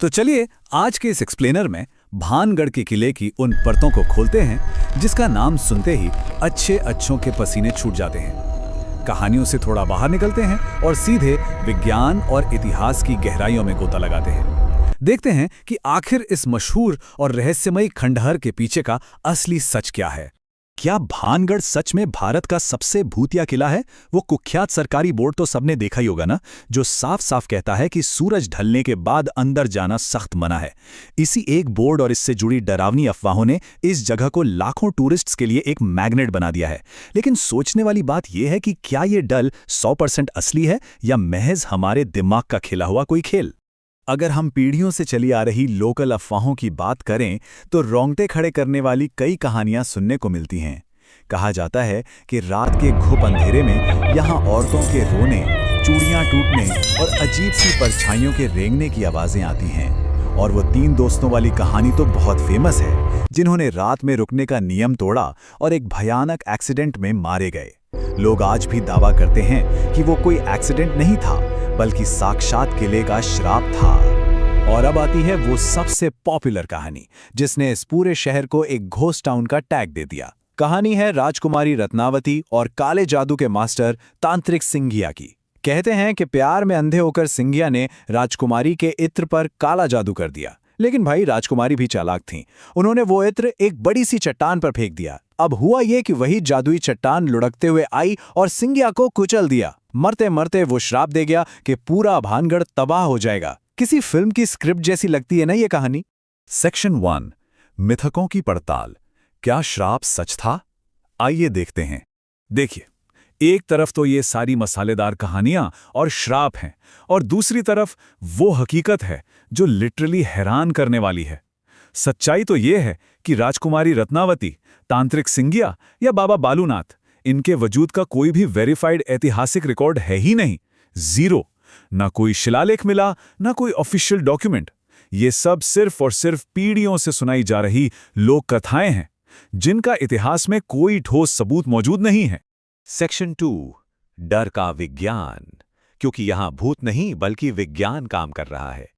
तो चलिए आज के इस एक्सप्लेनर में भानगढ़ के किले की उन परतों को खोलते हैं जिसका नाम सुनते ही अच्छे अच्छों के पसीने छूट जाते हैं। कहानियों से थोड़ा बाहर निकलते हैं और सीधे विज्ञान और इतिहास की गहराइयों में गोता लगाते हैं। देखते हैं कि आखिर इस मशहूर और रहस्यमयी खंडहर के पीछे का असली सच क्या है। क्या भानगढ़ सच में भारत का सबसे भूतिया किला है? वो कुख्यात सरकारी बोर्ड तो सबने देखा ही होगा ना, जो साफ साफ कहता है कि सूरज ढलने के बाद अंदर जाना सख्त मना है। इसी एक बोर्ड और इससे जुड़ी डरावनी अफवाहों ने इस जगह को लाखों टूरिस्ट्स के लिए एक मैग्नेट बना दिया है। लेकिन सोचने वाली बात यह है कि क्या ये डल 100% असली है या महज हमारे दिमाग का खेला हुआ कोई खेल? अगर हम पीढ़ियों से चली आ रही लोकल अफवाहों की बात करें तो रोंगटे खड़े करने वाली कई कहानियां सुनने को मिलती हैं। कहा जाता है कि रात के घुप अंधेरे में यहां औरतों के रोने, चूड़ियां टूटने और अजीब सी परछाइयों के रेंगने की आवाजें आती हैं। और वो 3 दोस्तों वाली कहानी तो बहुत फेमस है, जिन्होंने रात में रुकने का नियम तोड़ा और एक भयानक एक्सीडेंट में मारे गए। लोग आज भी दावा करते हैं कि वो कोई एक्सीडेंट नहीं था, बल्कि साक्षात किले का श्राप था। और अब आती है वो सबसे पॉपुलर कहानी, जिसने इस पूरे शहर को एक घोस्ट टाउन का टैग दे दिया। कहानी है राजकुमारी रत्नावती और काले जादू के मास्टर तांत्रिक सिंघिया की। कहते हैं कि प्यार में अंधे होकर सिंघिया ने राजकुमारी के इत्र पर काला जादू कर दिया। लेकिन भाई, राजकुमारी भी चालाक थीं। उन्होंने वो इत्र एक बड़ी सी चट्टान पर फेंक दिया। अब हुआ ये कि वही जादुई चट्टान लुढ़कते हुए आई और सिंघिया को कुचल दिया। मरते मरते वो श्राप दे गया कि पूरा भानगढ़ तबाह हो जाएगा। किसी फिल्म की स्क्रिप्ट जैसी लगती है ना ये कहानी। सेक्शन 1, मिथकों की पड़ताल। क्या श्राप सच था? आइए देखते हैं। देखिए, एक तरफ तो ये सारी मसालेदार कहानियां और श्राप हैं, और दूसरी तरफ वो हकीकत है जो लिटरली हैरान करने वाली है। सच्चाई तो ये है कि राजकुमारी रत्नावती, तांत्रिक सिंघिया या बाबा बालूनाथ, इनके वजूद का कोई भी वेरीफाइड ऐतिहासिक रिकॉर्ड है ही नहीं। जीरो। ना कोई शिलालेख मिला, ना कोई ऑफिशियल डॉक्यूमेंट। ये सब सिर्फ और सिर्फ पीढ़ियों से सुनाई जा रही लोक कथाएं हैं, जिनका इतिहास में कोई ठोस सबूत मौजूद नहीं है। सेक्शन 2, डर का विज्ञान। क्योंकि यहां भूत नहीं बल्कि विज्ञान काम कर रहा है।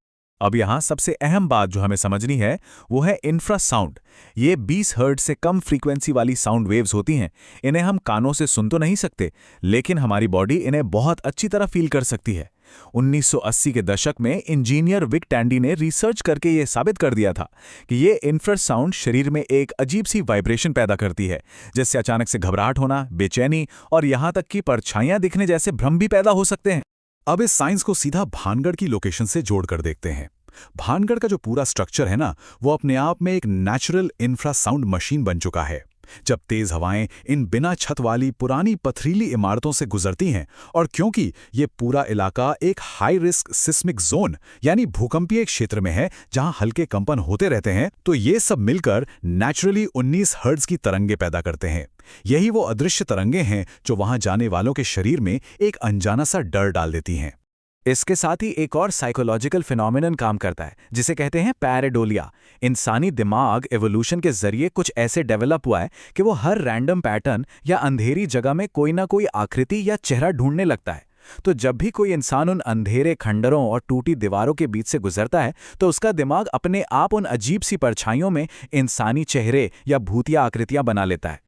अब यहां सबसे अहम बात जो हमें समझनी है वो है इंफ्रासाउंड। ये 20 हर्ट्ज से कम फ्रीक्वेंसी वाली साउंड वेव्स होती हैं। इन्हें हम कानों से सुन तो नहीं सकते, लेकिन हमारी बॉडी इन्हें बहुत अच्छी तरह फील कर सकती है। 1980 के दशक में इंजीनियर विक टैंडी ने रिसर्च करके ये साबित कर दिया था कि ये इंफ्रासाउंड शरीर में एक अजीब सी वाइब्रेशन पैदा करती है, जिससे अचानक से घबराहट होना, बेचैनी और यहां तक कि परछाइयां दिखने जैसे भ्रम भी पैदा हो सकते हैं। अब इस साइंस को सीधा भानगढ़ की लोकेशन से जोड़कर देखते हैं। भानगढ़ का जो पूरा स्ट्रक्चर है ना, वो अपने आप में एक नेचुरल इंफ्रासाउंड मशीन बन चुका है। जब तेज हवाएं इन बिना छत वाली पुरानी पथरीली इमारतों से गुजरती हैं, और क्योंकि ये पूरा इलाका एक हाई रिस्क सिस्मिक जोन यानी भूकंपीय क्षेत्र में है जहां हल्के कंपन होते रहते हैं, तो ये सब मिलकर नेचुरली 19 हर्ट्ज की तरंगे पैदा करते हैं। यही वो अदृश्य तरंगे हैं जो वहां जाने वालों के शरीर में एक अनजाना सा डर डाल देती हैं। इसके साथ ही एक और साइकोलॉजिकल फिनोमिनन काम करता है, जिसे कहते हैं पैरेडोलिया। इंसानी दिमाग एवोल्यूशन के जरिए कुछ ऐसे डेवलप हुआ है कि वो हर रैंडम पैटर्न या अंधेरी जगह में कोई ना कोई आकृति या चेहरा ढूंढने लगता है। तो जब भी कोई इंसान उन अंधेरे खंडरों और टूटी दीवारों के बीच से गुजरता है, तो उसका दिमाग अपने आप उन अजीब सी परछाइयों में इंसानी चेहरे या भूतिया आकृतियां बना लेता है।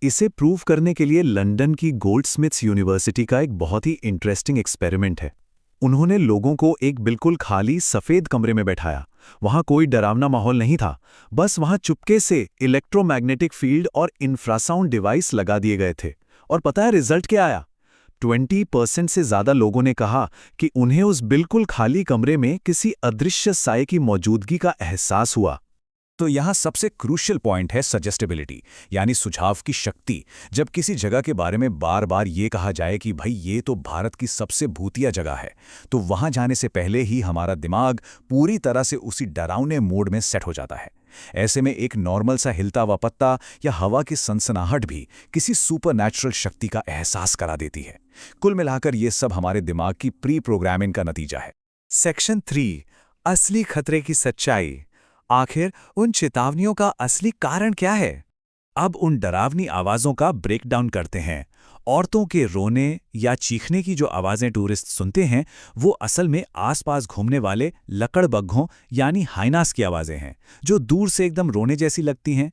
इसे प्रूव करने के लिए लंदन की गोल्डस्मिथ्स यूनिवर्सिटी का एक बहुत ही इंटरेस्टिंग एक्सपेरिमेंट है। उन्होंने लोगों को एक बिल्कुल खाली सफेद कमरे में बैठाया। वहां कोई डरावना माहौल नहीं था, बस वहां चुपके से इलेक्ट्रोमैग्नेटिक फील्ड और इंफ्रासाउंड डिवाइस लगा दिए गए थे। और पता है रिजल्ट क्या आया? 20% से ज्यादा लोगों ने कहा कि उन्हें उस बिल्कुल खाली कमरे में किसी अदृश्य साए की मौजूदगी का एहसास हुआ। तो यहाँ सबसे क्रूशियल पॉइंट है सजेस्टेबिलिटी, यानी सुझाव की शक्ति। जब किसी जगह के बारे में बार बार ये कहा जाए कि भाई ये तो भारत की सबसे भूतिया जगह है, तो वहां जाने से पहले ही हमारा दिमाग पूरी तरह से उसी डरावने मोड में सेट हो जाता है। ऐसे में एक नॉर्मल सा हिलता हुआ पत्ता या हवा की सनसनाहट भी किसी सुपरनैचुरल शक्ति का एहसास करा देती है। कुल मिलाकर ये सब हमारे दिमाग की प्री प्रोग्रामिंग का नतीजा है। सेक्शन 3, असली खतरे की सच्चाई। आखिर उन चेतावनियों का असली कारण क्या है? अब उन डरावनी आवाजों का ब्रेकडाउन करते हैं औरतों के रोने या चीखने की जो आवाज़ें टूरिस्ट सुनते हैं वो असल में आसपास घूमने वाले लकड़बग्घों यानी हाइनास की आवाज़ें हैं, जो दूर से एकदम रोने जैसी लगती हैं।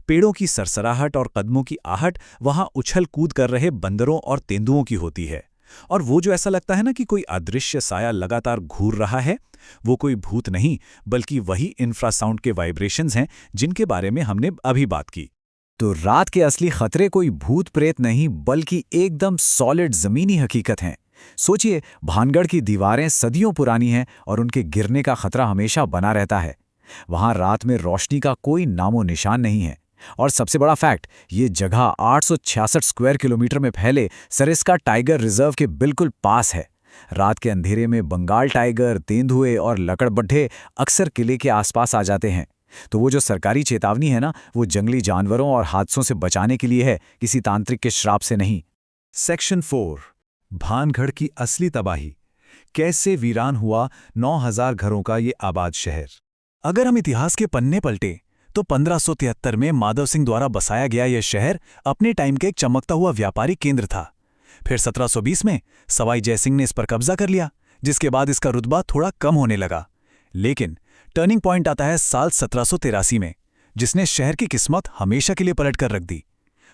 पेड़ों की सरसराहट और कदमों की आहट वहाँ उछल कूद कर रहे बंदरों और तेंदुओं की होती है। और वो जो ऐसा लगता है ना कि कोई अदृश्य साया लगातार घूर रहा है, वो कोई भूत नहीं बल्कि वही इंफ्रासाउंड के वाइब्रेशंस हैं जिनके बारे में हमने अभी बात की। तो रात के असली खतरे कोई भूत प्रेत नहीं बल्कि एकदम सॉलिड ज़मीनी हकीकत हैं। सोचिए, भानगढ़ की दीवारें सदियों पुरानी हैं और उनके गिरने का खतरा हमेशा बना रहता है। वहाँ रात में रोशनी का कोई नामो निशान नहीं है। और सबसे बड़ा फैक्ट, ये जगह 866 स्क्वायर किलोमीटर में फैले सरिस्का टाइगर रिजर्व के बिल्कुल पास है। रात के अंधेरे में बंगाल टाइगर, तेंदुए और लकड़बग्घे अक्सर किले के आसपास आ जाते हैं। तो वो जो सरकारी चेतावनी है ना, वो जंगली जानवरों और हादसों से बचाने के लिए है, किसी तांत्रिक के श्राप से नहीं। सेक्शन 4, भानगढ़ की असली तबाही। कैसे वीरान हुआ 9000 घरों का ये आबाद शहर। अगर हम इतिहास के पन्ने पलटे तो 1573 में माधव सिंह द्वारा बसाया गया यह शहर अपने टाइम का एक चमकता हुआ व्यापारिक केंद्र था। फिर 1720 में सवाई जयसिंह ने इस पर कब्जा कर लिया, जिसके बाद इसका रुतबा थोड़ा कम होने लगा। लेकिन टर्निंग पॉइंट आता है साल 1783 में, जिसने शहर की किस्मत हमेशा के लिए पलट कर रख दी।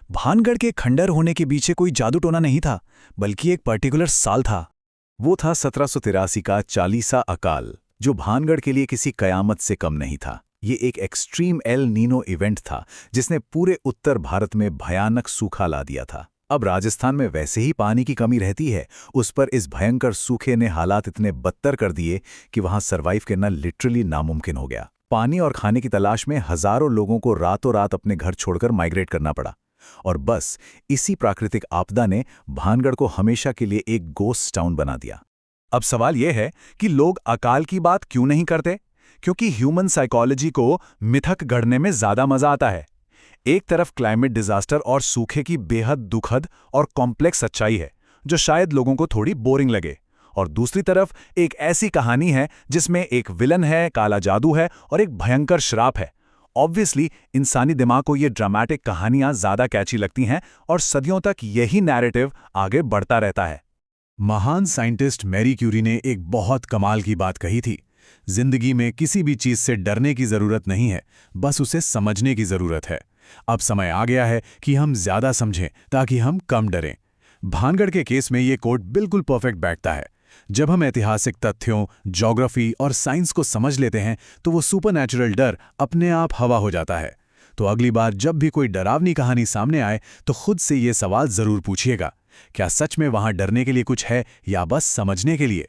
भानगढ़ के खंडर होने के पीछे कोई जादू टोना नहीं था, बल्कि एक पर्टिकुलर साल था। वो था 1783 का चालीसा अकाल, जो भानगढ़ के लिए किसी कयामत से कम नहीं था। ये एक एक्सट्रीम एल नीनो इवेंट था जिसने पूरे उत्तर भारत में भयानक सूखा ला दिया था। अब राजस्थान में वैसे ही पानी की कमी रहती है, उस पर इस भयंकर सूखे ने हालात इतने बदतर कर दिए कि वहां सरवाइव करना लिटरली नामुमकिन हो गया। पानी और खाने की तलाश में हजारों लोगों को रातों रात अपने घर छोड़कर माइग्रेट करना पड़ा। और बस इसी प्राकृतिक आपदा ने भानगढ़ को हमेशा के लिए एक गोस्ट टाउन बना दिया। अब सवाल यह है कि लोग अकाल की बात क्यों नहीं करते? क्योंकि ह्यूमन साइकोलॉजी को मिथक गढ़ने में ज्यादा मजा आता है। एक तरफ क्लाइमेट डिजास्टर और सूखे की बेहद दुखद और कॉम्प्लेक्स सच्चाई है, जो शायद लोगों को थोड़ी बोरिंग लगे, और दूसरी तरफ एक ऐसी कहानी है जिसमें एक विलन है, काला जादू है और एक भयंकर श्राप है। ऑब्वियसली इंसानी दिमाग को ये ड्रामेटिक कहानियां ज्यादा कैची लगती हैं और सदियों तक यही नैरेटिव आगे बढ़ता रहता है। महान साइंटिस्ट मैरी क्यूरी ने एक बहुत कमाल की बात कही थी, जिंदगी में किसी भी चीज से डरने की जरूरत नहीं है, बस उसे समझने की जरूरत है। अब समय आ गया है कि हम ज्यादा समझें ताकि हम कम डरें। भानगढ़ के केस में ये कोट बिल्कुल परफेक्ट बैठता है। जब हम ऐतिहासिक तथ्यों, ज्योग्राफी और साइंस को समझ लेते हैं तो वो सुपरनैचुरल डर अपने आप हवा हो जाता है। तो अगली बार जब भी कोई डरावनी कहानी सामने आए तो खुद से ये सवाल जरूर पूछिएगा, क्या सच में वहां डरने के लिए कुछ है या बस समझने के लिए?